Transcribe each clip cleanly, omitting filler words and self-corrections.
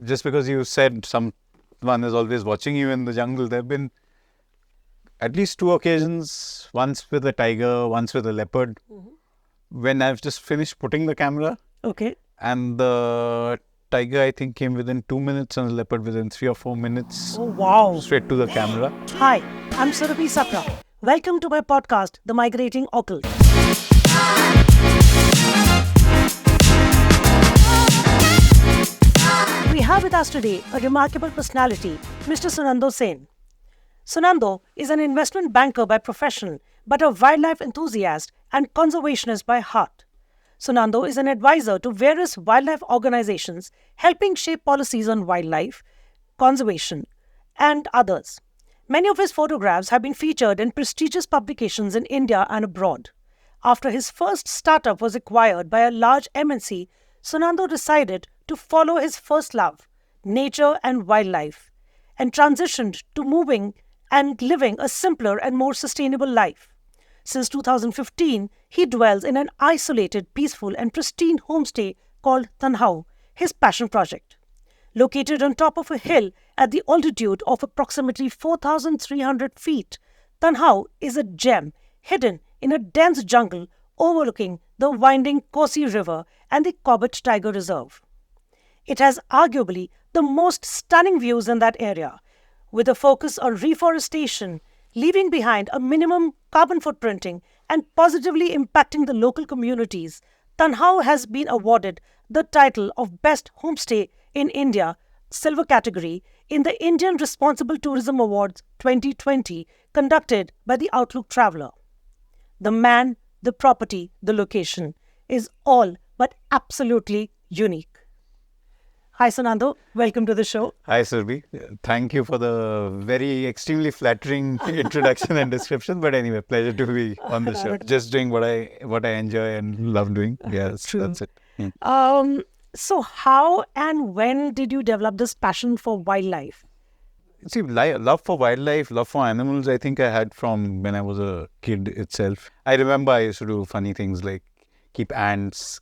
just because you said someone is always watching you in the jungle, there have been at least 2 occasions, once with a tiger, once with a leopard, when I've just finished putting the camera. Okay. And the tiger, I think, came within 2 minutes and the leopard within 3 or 4 minutes. Oh, wow. Straight to the camera. Hi, I'm Surabhi Sakra. Welcome to my podcast, The Migrating Occult. We have with us today a remarkable personality, Mr. Sunando Sen. Sunando is an investment banker by profession, but a wildlife enthusiast and conservationist by heart. Sunando is an advisor to various wildlife organizations helping shape policies on wildlife, conservation, and others. Many of his photographs have been featured in prestigious publications in India and abroad. After his first startup was acquired by a large MNC, Sunando decided to follow his first love, nature and wildlife, and transitioned to moving and living a simpler and more sustainable life. Since 2015, he dwells in an isolated, peaceful and pristine homestay called Tanhau, his passion project. Located on top of a hill at the altitude of approximately 4,300 feet, Tanhau is a gem hidden in a dense jungle overlooking the winding Kosi River and the Corbett Tiger Reserve. It has arguably the most stunning views in that area, with a focus on reforestation, leaving behind a minimum carbon footprinting and positively impacting the local communities. Tanhau has been awarded the title of Best Homestay in India, Silver category, in the Indian Responsible Tourism Awards 2020 conducted by the Outlook Traveller. The man, the property, the location is all but absolutely unique. Hi Sunando, welcome to the show. Hi Surabhi. Thank you for the very extremely flattering introduction and description. But anyway, pleasure to be on the show. Just doing what I enjoy and love doing. Yes, that's it. So how and when did you develop this passion for wildlife? See, love for wildlife, love for animals, I think I had from when I was a kid itself. I remember I used to do funny things like keep ants,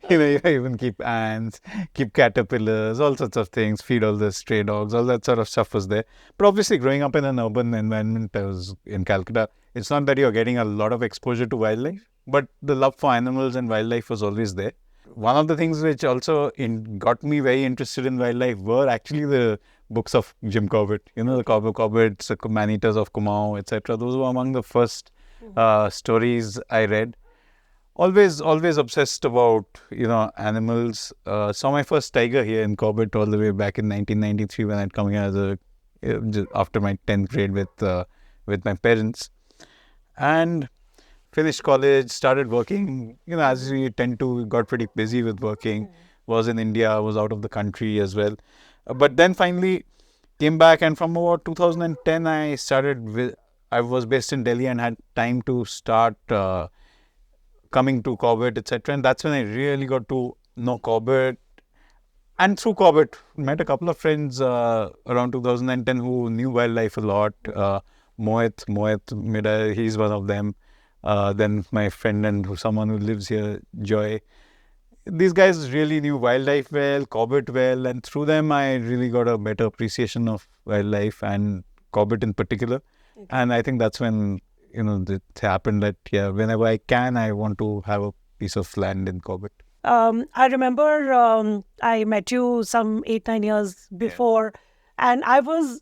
even keep ants, keep caterpillars, all sorts of things, feed all the stray dogs, all that sort of stuff was there. But obviously growing up in an urban environment, I was in Calcutta, it's not that you're getting a lot of exposure to wildlife, but the love for animals and wildlife was always there. One of the things which also got me very interested in wildlife were actually the books of Jim Corbett, the Corbett's, the Man-Eaters of Kumau, etc. Those were among the first stories I read. Always obsessed about, animals. Saw my first tiger here in Corbett all the way back in 1993 when I'd come here after my 10th grade with my parents. And finished college, started working, as we tend to, got pretty busy with working. Was in India, was out of the country as well. But then finally came back, and from about 2010, I was based in Delhi and had time to start coming to Corbett, etc. And that's when I really got to know Corbett. And through Corbett, met a couple of friends around 2010 who knew wildlife a lot. Mohit Mida, he's one of them. Then my friend and someone who lives here, Joy. These guys really knew wildlife well, Corbett well, and through them I really got a better appreciation of wildlife and Corbett in particular. Okay. And I think that's when it happened that whenever I can, I want to have a piece of land in Corbett. I remember I met you some 8-9 years before, and I was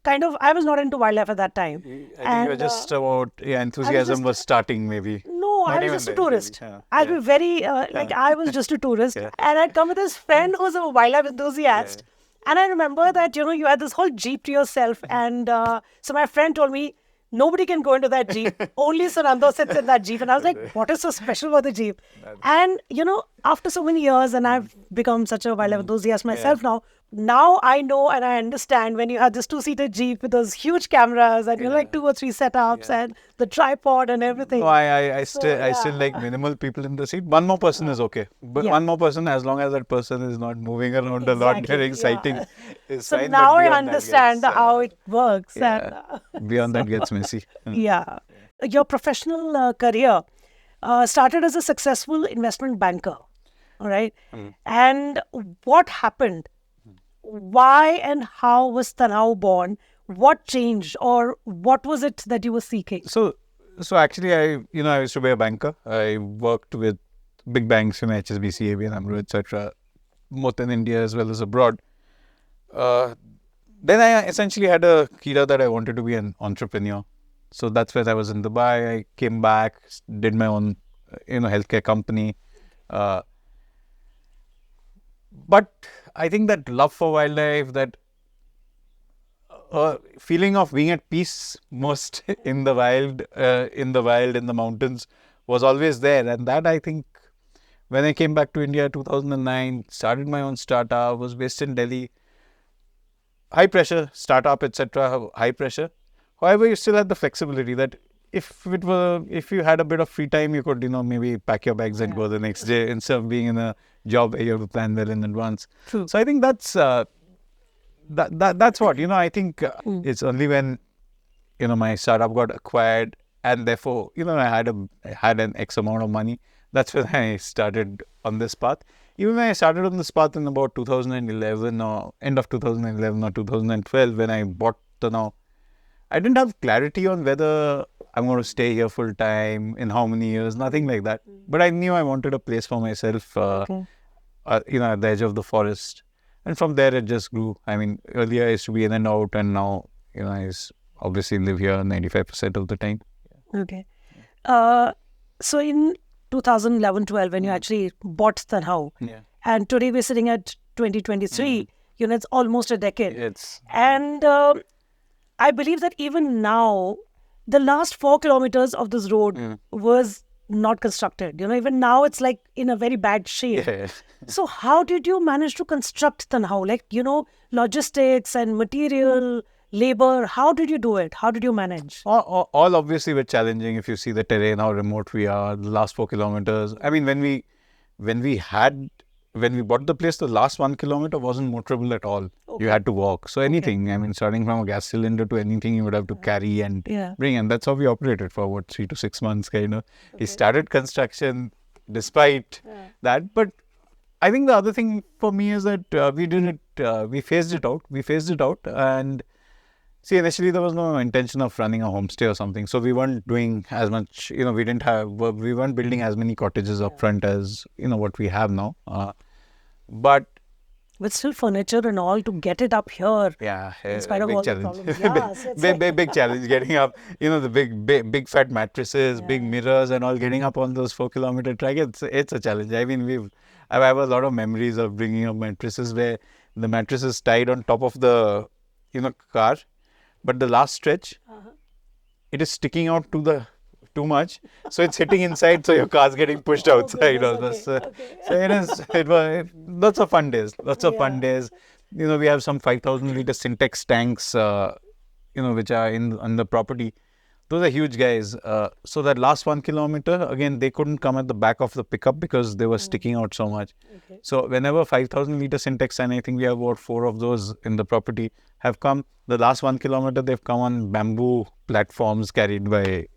not into wildlife at that time. I think you were just about, enthusiasm was starting maybe. No, I was just a tourist. I'll be very, I was just a tourist. And I'd come with this friend who's a wildlife enthusiast. And I remember that, you had this whole jeep to yourself. And so my friend told me, nobody can go into that jeep. Only Sunando sits in that jeep. And I was like, what is so special about the jeep? And, after so many years, and I've become such a wildlife enthusiast myself now I know and I understand when you have this 2-seater jeep with those huge cameras and 2 or 3 setups and the tripod and everything. No, I still like minimal people in the seat. One more person is okay. But one more person, as long as that person is not moving around a lot during sighting, is so fine. Now I understand how it works. Beyond that gets messy. Your professional career started as a successful investment banker. All right. And what happened why and how was Tanhau born? What changed, or what was it that you were seeking? So actually, I used to be a banker. I worked with big banks, HSBC, ABN AMRO, etc., both in India as well as abroad. Then I essentially had a kida that I wanted to be an entrepreneur. So that's when I was in Dubai. I came back, did my own, healthcare company. But I think that love for wildlife, that feeling of being at peace most in the wild, in the mountains, was always there. And that, I think, when I came back to India 2009, started my own startup, was based in Delhi. High pressure startup, etc. High pressure. However, you still had the flexibility that if you had a bit of free time, you could maybe pack your bags and go the next day instead of being in a job where you have to plan well in advance. True. So I think that's that's what I think. It's only when my startup got acquired, and therefore I had an X amount of money. That's when I started on this path. Even when I started on this path in about 2011 or end of 2011 or 2012, when I bought Tanhau, I didn't have clarity on whether I'm going to stay here full time, in how many years, nothing like that. But I knew I wanted a place for myself, at the edge of the forest. And from there, it just grew. I mean, earlier I used to be in and out, and now, I obviously live here 95% of the time. Okay. So in 2011-12, when you actually bought Tanhau, and today we're sitting at 2023, it's almost a decade. And I believe that even now, the last 4 kilometers of this road was not constructed. Even now it's like in a very bad shape. So how did you manage to construct Tanhau? Like, logistics and material, labor, how did you do it? How did you manage? All obviously were challenging. If you see the terrain, how remote we are, the last 4 kilometers. I mean, when we bought the place, the last 1 kilometer wasn't motorable at all. Okay. You had to walk. So anything, I mean, starting from a gas cylinder to anything, you would have to carry and bring. And that's how we operated for 3 to 6 months, kind of. Okay. We started construction despite that. But I think the other thing for me is that we did it, we phased it out. And see, initially there was no intention of running a homestay or something. So we weren't doing as much, we weren't building as many cottages up front as, what we have now. But with still furniture and all to get it up here. Yeah, in spite of all challenge. the problems. Yeah, big challenge getting up. The big fat mattresses, big mirrors, and all, getting up on those 4 kilometer track. It's a challenge. I mean, I have a lot of memories of bringing up mattresses where the mattress is tied on top of the car, but the last stretch, it is sticking out too much, so it's hitting inside, so your car's getting pushed outside. So it was lots of fun days. We have some 5,000 liter Syntex tanks, which are on the property. Those are huge guys. So that last 1 kilometer, again, they couldn't come at the back of the pickup because they were sticking out so much. Okay. So whenever 5,000 liter Syntex, and I think we have about 4 of those in the property, have come, the last 1 kilometer, they've come on bamboo platforms carried by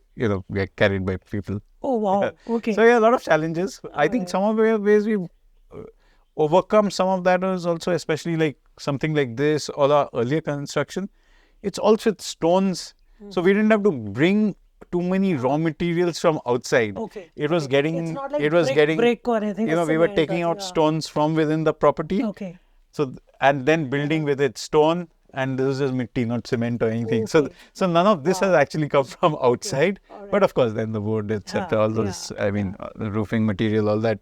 people. Oh, wow. Okay. So, a lot of challenges. I think some of the ways we've overcome some of that is also, especially like something like this or our earlier construction, it's also with stones. So we didn't have to bring too many raw materials from outside. Okay. It was getting, it's not like brick or anything. We were taking out stones from within the property. Okay. So, and then building with it stone. And this is just mitti, not cement or anything. Okay. So none of this has actually come from outside. Okay. But of course, then the wood, etc., all those, the roofing material, all that.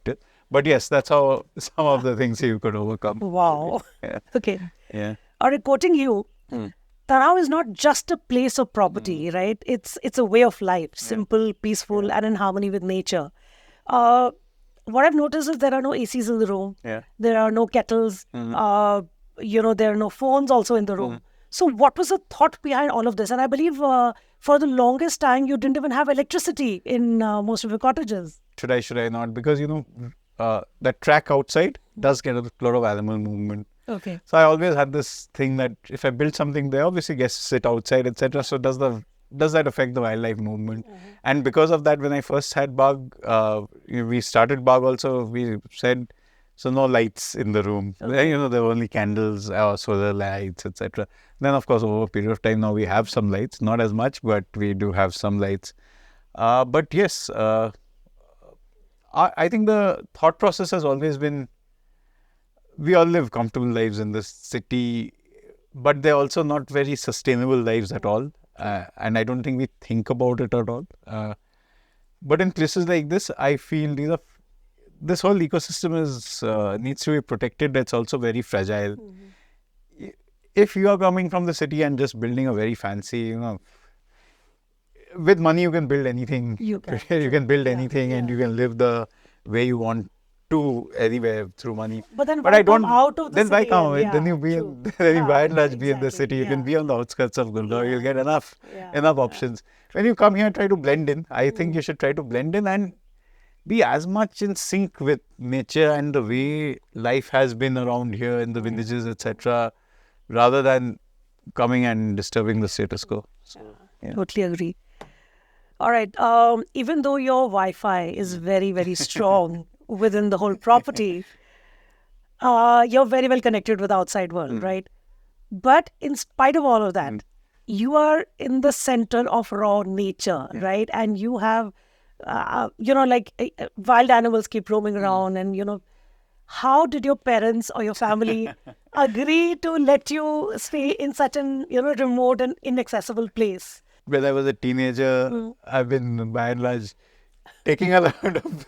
But yes, that's how some of the things you could overcome. Wow. Okay. Yeah. All right, quoting you, Tanhau is not just a place of property, right? It's a way of life, simple, peaceful, and in harmony with nature. What I've noticed is there are no ACs in the room. Yeah. There are no kettles. There are no phones also in the room. So what was the thought behind all of this? And I believe for the longest time, you didn't even have electricity in most of your cottages. Should I not? Because, that track outside does get a lot of animal movement. Okay. So I always had this thing that if I build something there, obviously guests sit outside, etc. So does that affect the wildlife movement? And because of that, when I first had Bagh, we started Bagh also, we said, So no lights in the room. Okay. There were only candles or solar lights, etc. Then, of course, over a period of time, now we have some lights. Not as much, but we do have some lights. But yes, I think the thought process has always been, we all live comfortable lives in this city, but they're also not very sustainable lives at all. And I don't think we think about it at all. But in places like this, I feel this whole ecosystem needs to be protected. It's also very fragile. If you are coming from the city and just building a very fancy, with money you can build anything. You can. You can build anything, and you can live the way you want to anywhere through money. But then But why I don't. come out of the Then city? why come? and- Then you be in, then you by and large be in the exactly, city. You can yeah. be on the outskirts of Gurgaon. You'll get enough Yeah, options. When you come here, try to blend in. I think you should try to blend in and be as much in sync with nature and the way life has been around here in the villages, etc., rather than coming and disturbing the status quo. So, yeah. Totally agree. All right. Even though your Wi-Fi is very, very strong within the whole property, you're very well connected with the outside world, right? But in spite of all of that, you are in the center of raw nature, right? And you have, wild animals keep roaming around, and how did your parents or your family agree to let you stay in such an remote and inaccessible place? When I was a teenager, I've been by and large taking a lot of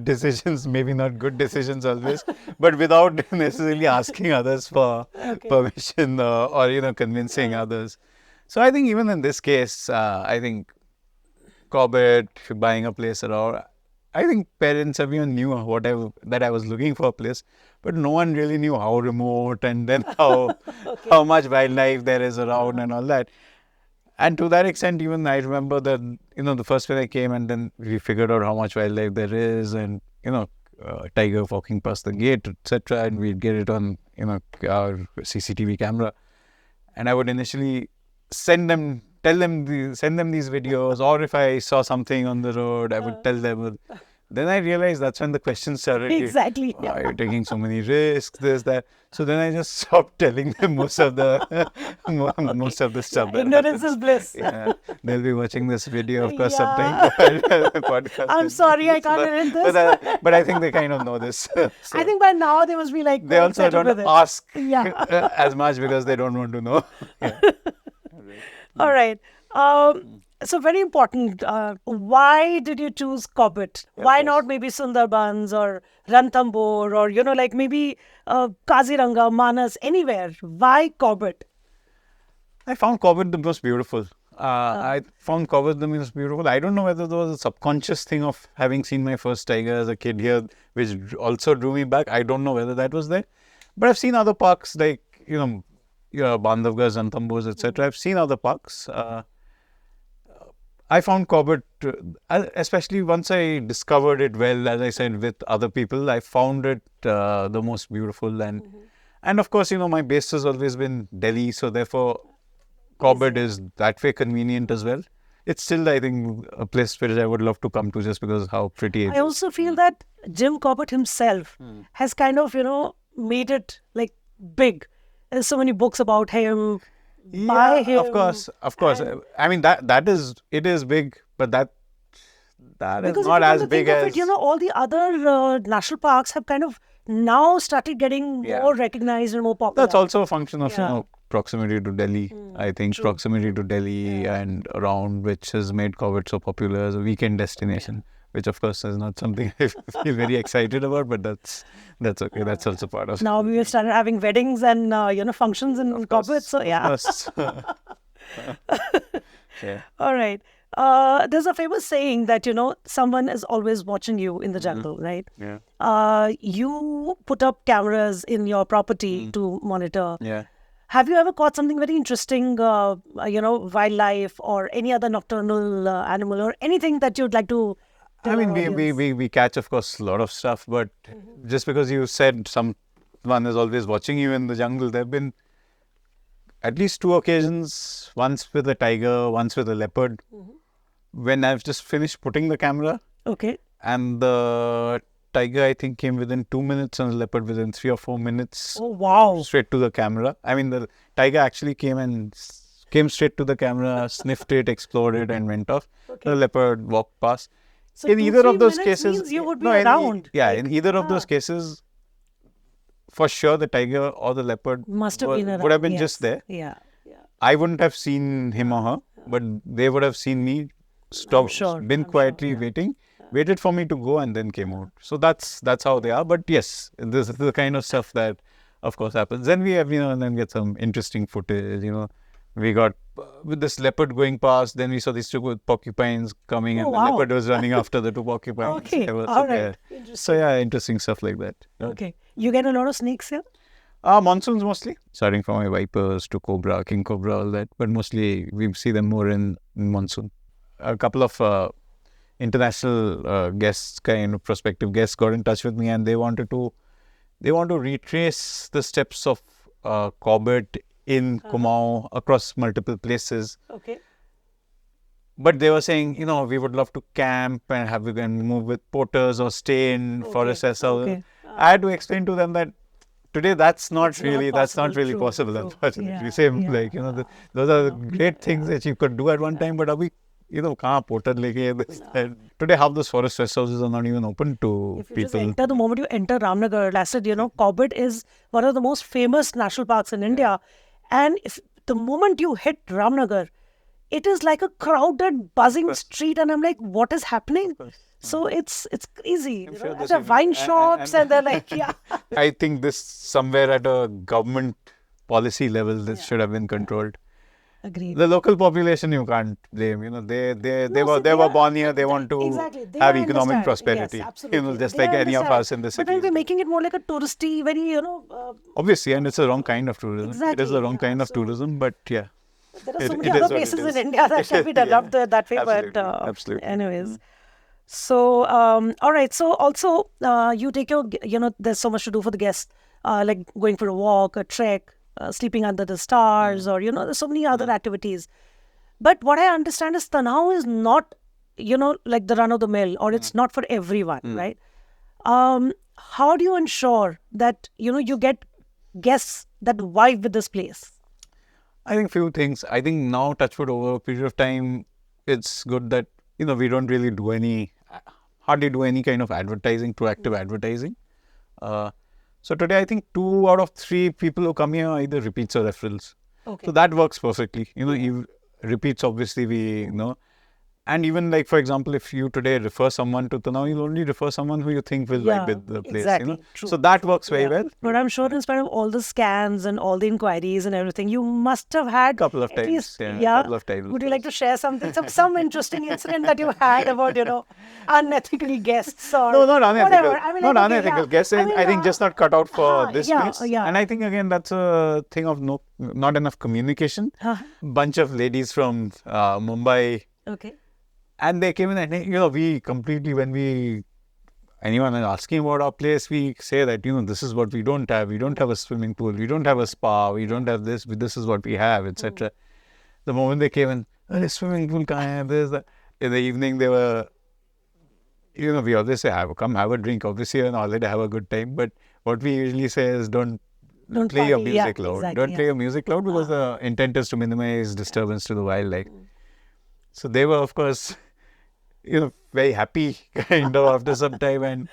decisions, maybe not good decisions always, but without necessarily asking others for permission or convincing others. So I think even in this case, I think Corbett buying a place around, I think parents, everyone knew that I was looking for a place, but no one really knew how remote and then how much wildlife there is around and all that. And to that extent, even I remember that, the first when I came, and then we figured out how much wildlife there is, and, tiger walking past the gate, etc. And we'd get it on, our CCTV camera. And I would initially send them these videos, or if I saw something on the road, I would tell them. Then I realized that's when the questions started. Exactly. Why are you taking so many risks? This, that. So then I just stopped telling them most of the stuff. That Ignorance is bliss. Yeah, they'll be watching this video, of course, Yeah. sometime. Podcast. I'm sorry, I can't edit this. But I think they kind of know this. So I think by now they must be like, they also settled don't with it. ask Yeah. as much because they don't want to know. Yeah. All right. So very important. Why did you choose Corbett? Why not maybe Sundarbans or Ranthambore or maybe Kaziranga, Manas, anywhere? Why Corbett? I found Corbett the most beautiful. I found Corbett the most beautiful. I don't know whether there was a subconscious thing of having seen my first tiger as a kid here, which also drew me back. I don't know whether that was there. But I've seen other parks like, Bandhavgarh, Ranthambore, etc. I've seen other parks. I found Corbett, especially once I discovered it well, as I said, with other people, I found it the most beautiful. And of course, my base has always been Delhi, so therefore Corbett is that way convenient as well. It's still, I think, a place which I would love to come to just because of how pretty it is. I also feel that Jim Corbett himself has kind of, made it like big. There's so many books about him. By him. Of course. I mean, it is big, but that is Because not if you as come to big think of as... it, all the other national parks have kind of now started getting more recognized and more popular. That's also a function of proximity to Delhi. I think proximity to Delhi and around, which has made Corbett so popular as a weekend destination. Which of course is not something I feel very excited about, but that's okay. That's also part of. Now we have started having weddings and functions in Corbett. So yeah. Yeah. All right. There's a famous saying that someone is always watching you in the jungle, right? Yeah. You put up cameras in your property to monitor. Yeah. Have you ever caught something very interesting, wildlife or any other nocturnal animal or anything that you'd like to? I mean, we catch, of course, a lot of stuff, but just because you said someone is always watching you in the jungle, there have been at least 2 occasions, once with a tiger, once with a leopard, when I've just finished putting the camera. Okay. And the tiger, I think, came within 2 minutes and the leopard within 3 or 4 minutes. Oh, wow. Straight to the camera. I mean, the tiger actually came straight to the camera, sniffed it, explored it, and went off. Okay. The leopard walked past. So In 2, either 3 of those minutes cases, means you would be no, around. in either of those cases, for sure, the tiger or the leopard Must have been around. would have been Yes. just there. Yeah. I wouldn't have seen him or her, but they would have seen me stop, been quietly waiting, waited for me to go, and then came out. So that's how they are. But yes, this is the kind of stuff that, of course, happens. Then we have, and then get some interesting footage. We got with this leopard going past. Then we saw these 2 porcupines coming, and the leopard was running after the 2 porcupines. Okay, All right. So yeah, interesting stuff like that. Okay. You get a lot of snakes here? Monsoons mostly. Starting from my vipers to cobra, king cobra, all that. But mostly we see them more in monsoon. A couple of international guests, prospective guests, got in touch with me, and they want to retrace the steps of Corbett in Kumau across multiple places. Okay. But they were saying, we would love to camp and move with porters or stay in forest as well. Okay. I had to explain to them that today that's not really possible, unfortunately. Those are the great things that you could do at one time, but abhi, kahan porter leke this. Today half those forest rest houses are not even open to If you people. just the moment you enter Ramnagar, I said, Corbett is one of the most famous national parks in India. And if the moment you hit Ramnagar, it is like a crowded, buzzing street, and I'm like, what is happening? So it's crazy. There are wine shops, and they're like, yeah. I think this somewhere at a government policy level, this should have been controlled. Agreed. The local population you can't blame. They were born here. They want to have economic prosperity. Yes, absolutely. Just like any of us in the city. But then we're making it more like a touristy, very obviously, and it's the wrong kind of tourism. Exactly, it is the wrong kind of tourism, but yeah. There are so many other places in India that can be developed that way. Absolutely. Anyways. So, all right. So also, you take your, there's so much to do for the guests, like going for a walk, a trek, sleeping under the stars, or, there's so many other activities. But what I understand is Tanhau is not, like the run of the mill, or it's not for everyone, right? How do you ensure that, you get guests that vibe with this place? I think few things. I think now, touchwood, over a period of time, it's good that, we don't really hardly do any kind of advertising, proactive advertising. So today, I think 2 out of 3 people who come here are either repeats or referrals. Okay. So that works perfectly. Repeats, obviously, we know. And even like, for example, if you today refer someone to Tanhau, you'll only refer someone who you think will vibe with the place. Exactly. True. So that works very well. But I'm sure in spite of all the scans and all the inquiries and everything, you must have had couple of times. Least, couple of times. Would you like to share something, some interesting incident that you had about, unethical guests or no, not unethical. Whatever. I mean, not unethical guests. I think just not cut out for this place. Yeah. And I think again that's a thing of not enough communication. Bunch of ladies from Mumbai. Okay. And they came in and, we completely, when anyone is asking about our place, we say that, this is what we don't have. We don't have a swimming pool. We don't have a spa. We don't have this. This is what we have, etc. The moment they came in, this swimming pool, kahan hai, this, that. In the evening, they were, we always say, come have a drink, obviously, and already have a good time. But what we usually say is don't play your music loud. Exactly, don't play your music loud because the intent is to minimize disturbance to the wildlife. So they were, of course, very happy kind of after some time, and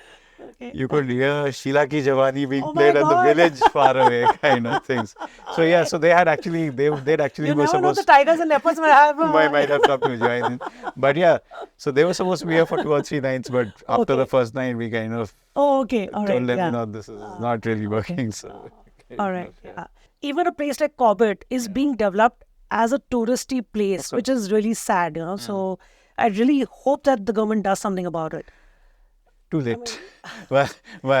you could hear Sheila Ki Jawani being played at the village far away kind of things. So yeah, so they'd actually you were never supposed know, the tigers and leopards might have might have come to join in. But yeah, so they were supposed to be here for 2 or 3 nights, but after the first night we kind of told them, this is not really working. So all right. Even a place like Corbett is being developed as a touristy place, which is really sad, So I really hope that the government does something about it. Too late. Once you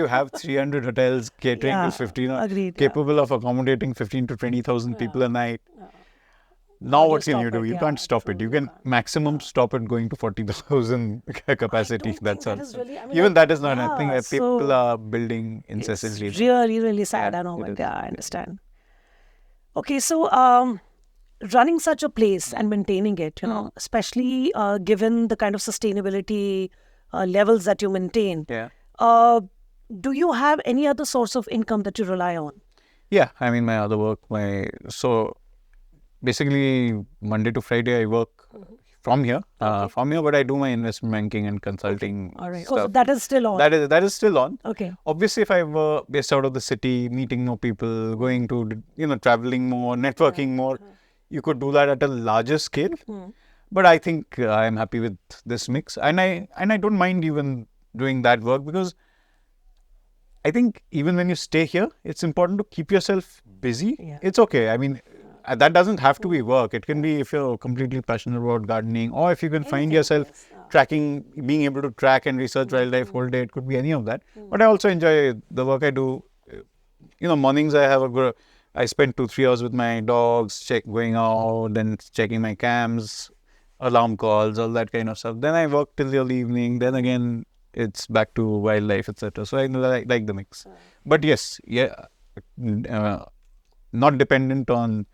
have 300 hotels catering to 15, capable of accommodating 15 to 20,000 people a night. Now what can you do? You can't stop it. You can maximum stop it going to 40,000 capacity. That's all. Even that is not happening. People are building incessantly. It's really, really sad. I know. I understand. Okay, so running such a place and maintaining it, especially given the kind of sustainability levels that you maintain. Yeah. Do you have any other source of income that you rely on? Yeah, I mean, my other work, so basically Monday to Friday I work from here, but I do my investment banking and consulting All right. stuff. So that is still on. That is still on. Okay. Obviously, if I were based out of the city, meeting more people, going to, traveling more, networking more, you could do that at a larger scale. But I think I'm happy with this mix, and I don't mind even doing that work, because I think even when you stay here, it's important to keep yourself busy. Yeah. It's okay. I mean, that doesn't have to be work. It can be if you're completely passionate about gardening, or if you can find yourself being able to track and research wildlife whole day. It could be any of that. But I also enjoy the work I do. Mornings I spend 2-3 hours with my dogs, going out, then checking my cams, alarm calls, all that kind of stuff. Then I work till the evening. Then again, it's back to wildlife, etc. So I like the mix. But yes, not dependent on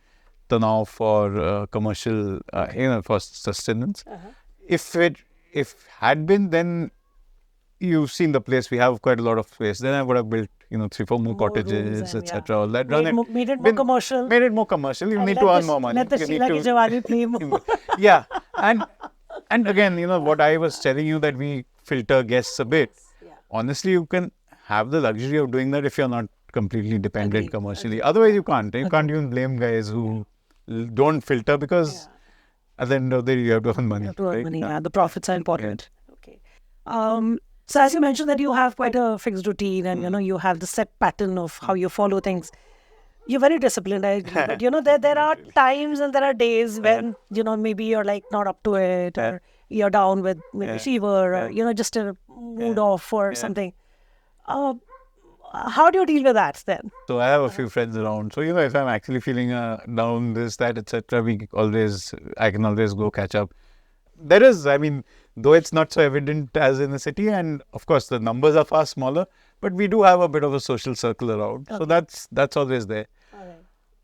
Tanhau for commercial, for sustenance. If had been, then you've seen the place. We have quite a lot of space. Then I would have built, 3-4 more cottages, etc. All that. Made it more commercial. Made it more commercial. You need to earn more money. Let the Sheila ki Jawani play more. Yeah, and again, what I was telling you, that we filter guests a bit. Honestly, you can have the luxury of doing that if you're not completely dependent commercially. Otherwise, you can't. You can't even blame guys who don't filter, because at the end of the day, you have to earn money. You have to earn money. The profits are important. Okay. So as you mentioned that you have quite a fixed routine, and you have the set pattern of how you follow things. You're very disciplined, I agree. But there are times and there are days when maybe you're like not up to it, or you're down with maybe fever, or just a mood off or something. How do you deal with that then? So I have a few friends around. So if I'm actually feeling down, this, that, etc., I can always go catch up. There is, though it's not so evident as in the city, and of course the numbers are far smaller, but we do have a bit of a social circle around. Okay. So that's always there. All right.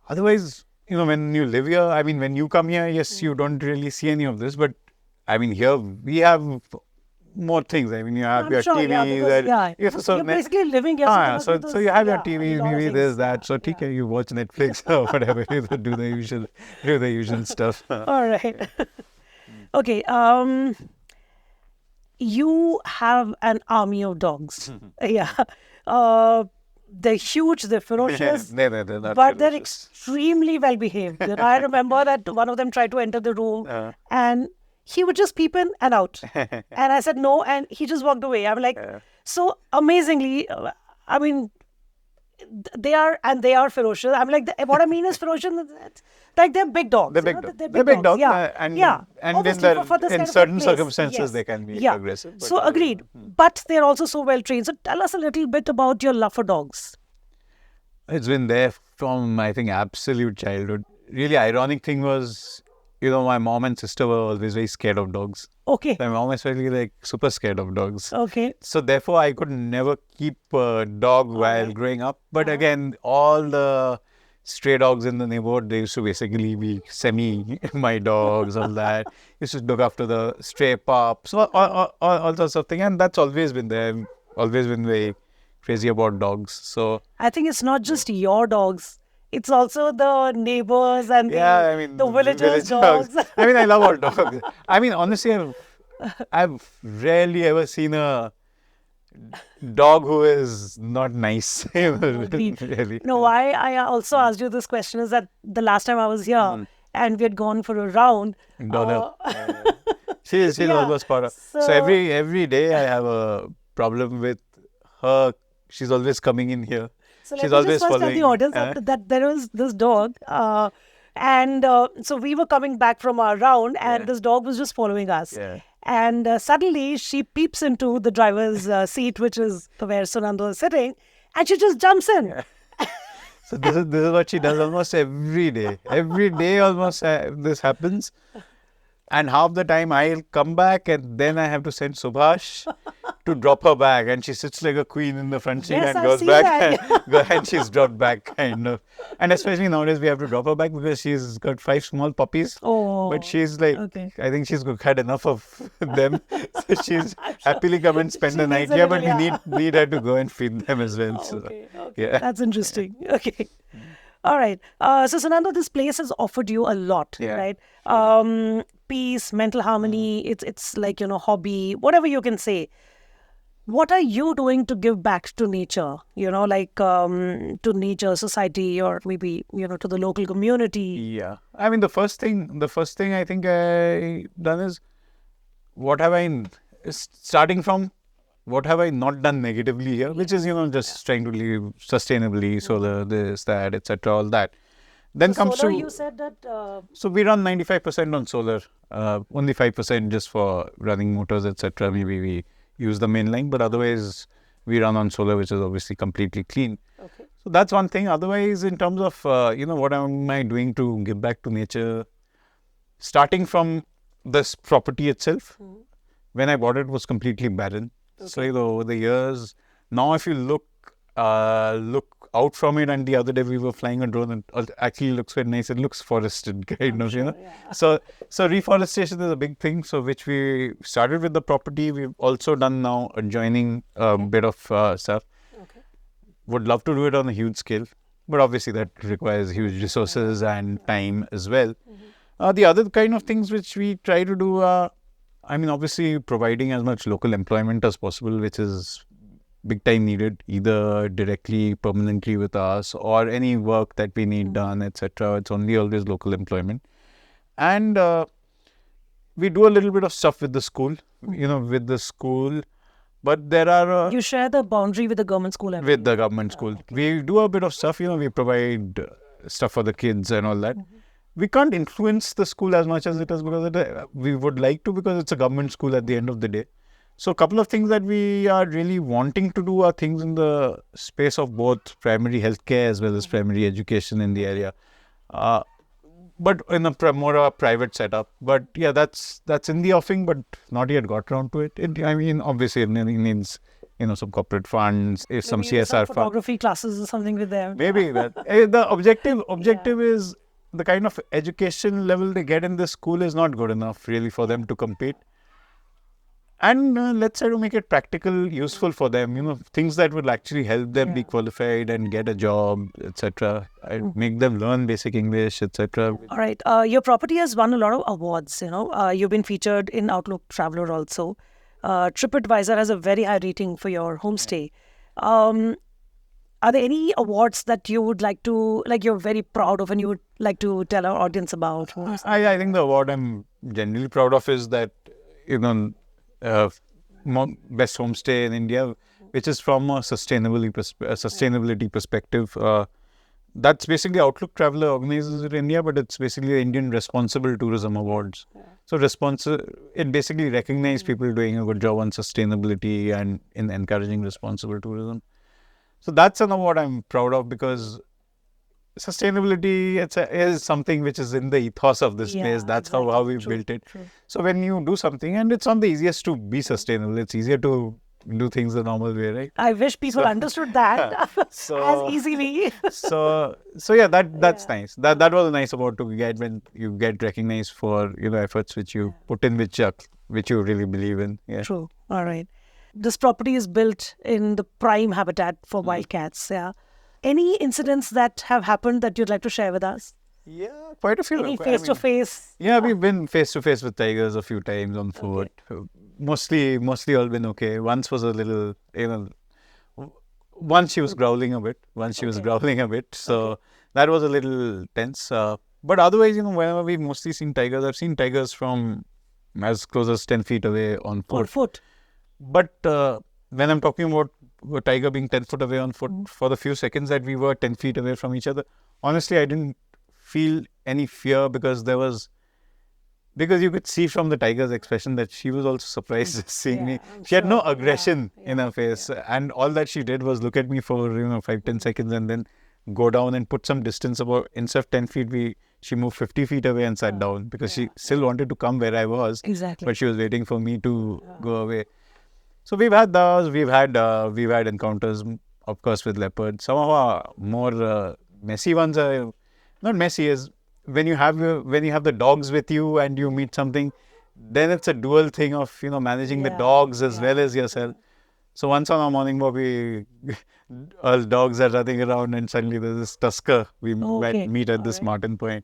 Otherwise, when you live here, when you come here, yes, you don't really see any of this, but here we have more things. You have your TV. You're basically living here. So you have your TV, maybe there's that. So you watch Netflix or whatever. do the usual stuff. All right. Okay. You have an army of dogs. Yeah. They're huge, they're ferocious, they're not but ferocious. They're extremely well behaved. I remember that one of them tried to enter the room and he would just peep in and out. And I said no, and he just walked away. I'm like, so amazingly, they are ferocious. I'm like, what I mean is ferocious. Like they're big dogs. They're big dogs. Yeah. And in certain circumstances they can be aggressive. So agreed. But they're also so well trained. So tell us a little bit about your love for dogs. It's been there from, I think, absolute childhood. Really ironic thing was, my mom and sister were always very scared of dogs. Okay. My mom was really super scared of dogs. Okay. So therefore, I could never keep a dog while growing up. But again, all the stray dogs in the neighborhood, they used to basically be my dogs, all that. Used to look after the stray pups, all sorts of things. And that's always been there. I've always been very crazy about dogs. So I think it's not just your dogs. It's also the neighbors and the villagers' dogs. I love all dogs. Honestly, I've rarely ever seen a dog who is not nice. Really. No, why I also asked you this question is that the last time I was here and we had gone for a round. She's almost part of. So every day I have a problem with her. She's always coming in here. So she's always just first tell the audience that there was this dog, and so we were coming back from our round, and this dog was just following us. Yeah. And suddenly she peeps into the driver's seat, which is where Sunando is sitting, and she just jumps in. Yeah. So this is what she does almost every day. Every day almost this happens. And half the time I'll come back and then I have to send Subhash to drop her bag, and she sits like a queen in the front seat Yes, and I've goes seen back that. and she's dropped back, kind of. And especially nowadays we have to drop her back because she's got 5 small puppies. Oh, But she's like, okay. I think she's had enough of them. So she's happily come and spend She the needs night. a Yeah, little, but we yeah. need her to go and feed them as well. So, Okay, yeah. that's interesting. Okay. All right. So, Sunando, this place has offered you a lot, Yeah. right? Peace, mental harmony. It's like, hobby, whatever you can say. What are you doing to give back to nature? To nature, society, or maybe, to the local community. Yeah. I mean, the first thing I think I done is what have I, starting from what have I not done negatively here, which is, just trying to live sustainably, solar, this, that, etc., all that. Then comes Solar, to, you said that. so we run 95% on solar, only 5% just for running motors, etc. Maybe we use the main line, but otherwise we run on solar, which is obviously completely clean. Okay. So that's one thing. Otherwise, in terms of, what am I doing to give back to nature? Starting from this property itself, when I bought it was completely barren. So, over the years, now if you look out from it, and the other day we were flying a drone and it actually looks very nice. It looks forested, kind of, Yeah. So reforestation is a big thing. So which we started with the property. We've also done now adjoining a bit of stuff. Okay. Would love to do it on a huge scale, but obviously that requires huge resources and time as well. The other kind of things which we try to do are, obviously providing as much local employment as possible, which is big time needed, either directly, permanently with us, or any work that we need done, etc. It's only always local employment. And we do a little bit of stuff with the school, but there are... You share the boundary with the government school. with the government school. We do a bit of stuff, we provide stuff for the kids and all that. We can't influence the school as much as it is because we would like to, because it's a government school at the end of the day. So a couple of things that we are really wanting to do are things in the space of both primary healthcare as well as primary education in the area. But in a more a private setup. But yeah, that's in the offing, but not yet got around to it. Obviously it needs, some corporate funds, if some Maybe CSR some funds. photography classes or something with them. Maybe that. The objective is the kind of education level they get in this school is not good enough really for them to compete. And let's try to make it practical, useful for them, things that will actually help them be qualified and get a job, etc. Make them learn basic English, etc. All right. Your property has won a lot of awards, You've been featured in Outlook Traveler also. TripAdvisor has a very high rating for your homestay. Are there any awards that you would like to, you're very proud of and you would like to tell our audience about? I think the award I'm genuinely proud of is that, best homestay in India, which is from a sustainability perspective. That's basically Outlook Traveler organizes it in India, but it's basically the Indian Responsible Tourism Awards. So it basically recognizes people doing a good job on sustainability and in encouraging responsible tourism. So that's an award I'm proud of because sustainability is something which is in the ethos of this place. That's how we built it. True. So when you do something, and it's not the easiest to be sustainable, it's easier to do things the normal way, right? I wish people understood that as easily. so yeah, that's nice. That was nice about to get when you get recognized for efforts which you put in, which you really believe in. Yeah. True. All right. This property is built in the prime habitat for wildcats. Yeah. Any incidents that have happened that you'd like to share with us? Yeah, quite a few. Any face-to-face? Yeah, we've been face-to-face with tigers a few times on foot. Mostly all been okay. Once was a little, once she was growling a bit. So that was a little tense. But otherwise, whenever we've mostly seen tigers, I've seen tigers from as close as 10 feet away on foot. On foot. But when I'm talking about a tiger being 10 foot away on foot, for the few seconds that we were 10 feet away from each other, honestly, I didn't feel any fear because you could see from the tiger's expression that she was also surprised seeing me. She had no aggression in her face. And all that she did was look at me for, 5-10 seconds and then go down and put some distance. About instead of 10 feet, she moved 50 feet away and sat down because she still wanted to come where I was. Exactly. But she was waiting for me to go away. So we've had those. We've had encounters, of course, with leopards. Some of our more messy ones are not messy. Is when you have the dogs with you and you meet something, then it's a dual thing of managing the dogs as well as yourself. So once on our morning walk, all dogs are running around, and suddenly there's this tusker we meet at this mountain point.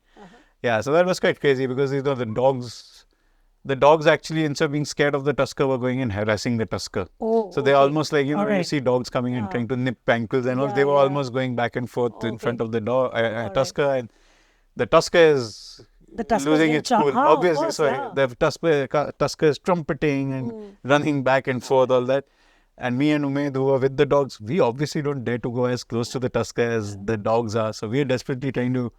Yeah, so that was quite crazy because the dogs actually, instead of being scared of the tusker, were going and harassing the tusker. So they're almost like, when you see dogs coming and trying to nip ankles and all, they were almost going back and forth in front of the tusker, and the tusker is losing its cool. Obviously, the tusker is trumpeting and running back and forth, all that. And me and Umaid, who are with the dogs, we obviously don't dare to go as close to the tusker as the dogs are. So we're desperately trying to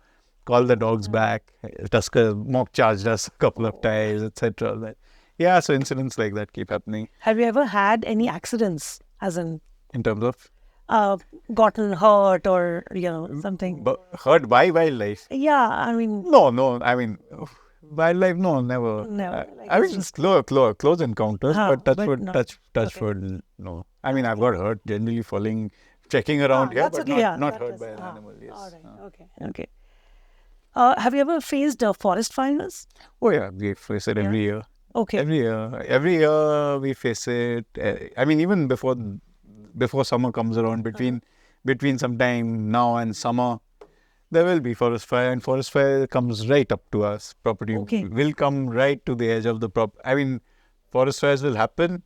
call the dogs back. Tusker mock charged us a couple of times, etc. Yeah, so incidents like that keep happening. Have you ever had any accidents, as in terms of? Gotten hurt or, something? But hurt by wildlife? Yeah, I mean... No, I mean... Wildlife, no, never. I mean, just close encounters, but touch wood, no. I mean, I've got hurt generally trekking around here, but not hurt by an animal. Yes. All right. Okay. Have you ever faced forest fires? Oh yeah, we face it every year. Okay. Every year we face it. I mean, even before summer comes around, between some time now and summer, there will be forest fire, and forest fire comes right up to us. Property will come right to the edge of the I mean, forest fires will happen.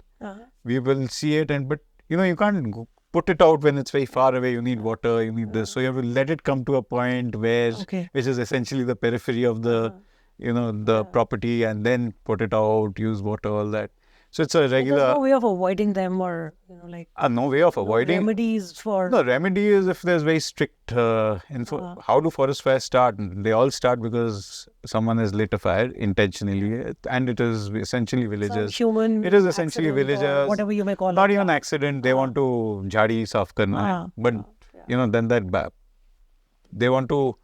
We will see it, but you can't put it out when it's very far away. You need water, you need this. So you have to let it come to a point which is essentially the periphery of the, the property, and then put it out, use water, all that. So it's a regular... There's no way of avoiding them, or, no way of avoiding... remedies for... No, remedy is if there's very strict... How do forest fires start? They all start because someone has lit a fire intentionally, and it is essentially villagers. It is essentially villagers. Whatever you may call it. Not even accident. They want to jhadi saaf karna. But, then that... They want to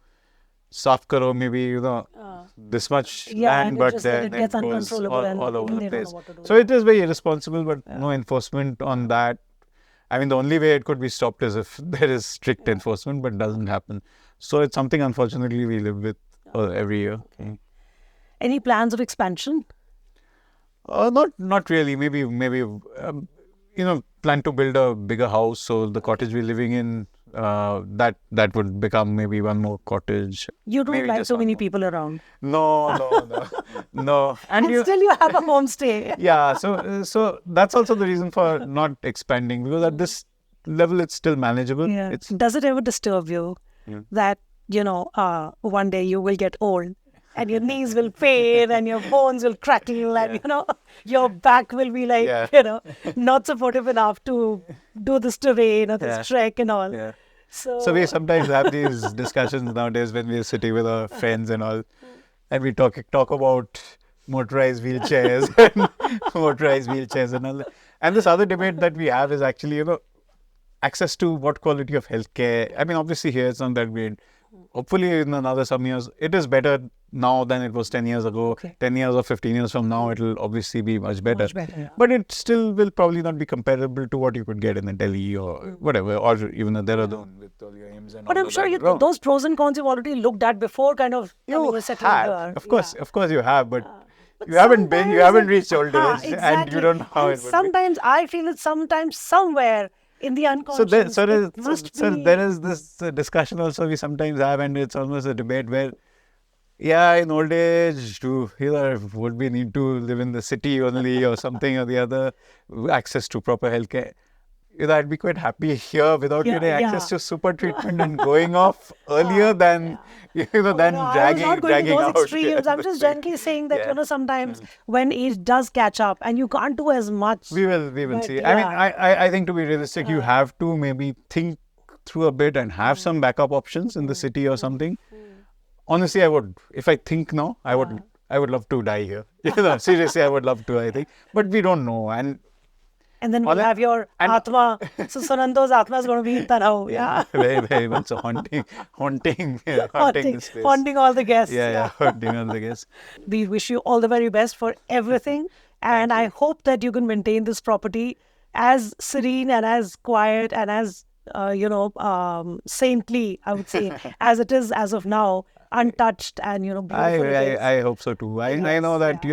saaf karo, maybe, this much land, but then it goes all over the place. So it is very irresponsible, but no enforcement on that. I mean, the only way it could be stopped is if there is strict enforcement, but it doesn't happen. So it's something, unfortunately, we live with every year. Any plans of expansion? Not really. Maybe plan to build a bigger house. So the cottage we're living in, that would become maybe one more cottage. You don't like so many people around. No. And still you have a homestay. Yeah, so that's also the reason for not expanding, because at this level it's still manageable. Yeah. Does it ever disturb you that, one day you will get old and your knees will pain and your bones will crackle and, your back will be like, not supportive enough to do this terrain or this trek and all. Yeah. So we sometimes have these discussions nowadays when we're sitting with our friends and all, and we talk about motorized wheelchairs and all that. And this other debate that we have is actually, access to what quality of healthcare. I mean, obviously here it's not that great. Hopefully in another some years, it is better now than it was 10 years ago. 10 years or 15 years from now, it will obviously be much better. But it still will probably not be comparable to what you could get in a Delhi or whatever, or even a Dehradun with all your aims and all. But I'm sure those pros and cons you've already looked at before, kind of. You have, of course you have, but you haven't reached old age, and you don't know how it would be. Sometimes I feel it. Sometimes somewhere in the unconscious, there is this discussion also we sometimes have, and it's almost a debate where, in old age, would we need to live in the city only or something or the other, access to proper healthcare. I'd be quite happy here without getting access to super treatment and going off earlier than dragging out. Extremes. I'm just gently saying that sometimes when age does catch up and you can't do as much. We will see. I mean, I think to be realistic, you have to maybe think through a bit and have some backup options in the city or something. Honestly, I would. If I think now, I would love to die here. Seriously, I would love to. I think, but we don't know. And then we'll have your Atma. So Sunando's Atma is going to be in Tanhau. Yeah. Very, very much so haunting this place. Haunting all the guests. Yeah, haunting all the guests. We wish you all the very best for everything. And I hope that you can maintain this property as serene and as quiet and as saintly, I would say, as it is as of now, untouched and beautiful. I hope so too. I know that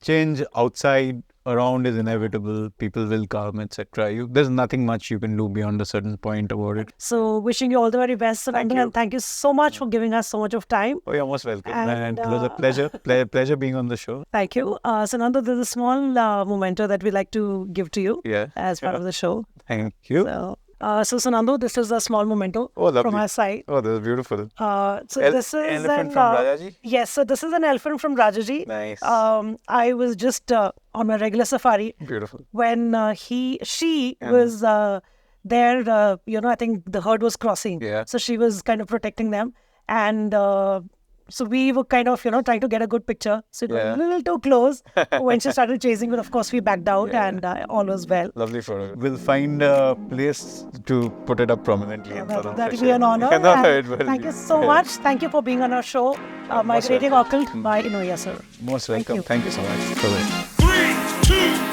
change outside around is inevitable. People will come, etc. There's nothing much you can do beyond a certain point about it. So wishing you all the very best, Sunando, and thank you so much for giving us so much of time. Oh, you're most welcome. And it was a pleasure. Pleasure being on the show. Thank you. Sunando, there's a small memento that we like to give to you as part of the show. Thank you. So Sunando, this is a small memento from our side. Oh, this is beautiful. This is elephant from Rajaji? Yes, so this is an elephant from Rajaji. Nice. I was just on my regular safari. Beautiful. When she was there, I think the herd was crossing. Yeah. So she was kind of protecting them. And so we were kind of, trying to get a good picture. So it was a little too close when she started chasing. But of course, we backed out and all was well. Lovely photo. We'll find a place to put it up prominently. That will be an honor. Thank you so much. Thank you for being on our show. Migrating Occult by Inouye, sir. Most welcome. Thank you so much. Bye-bye. 3, 2,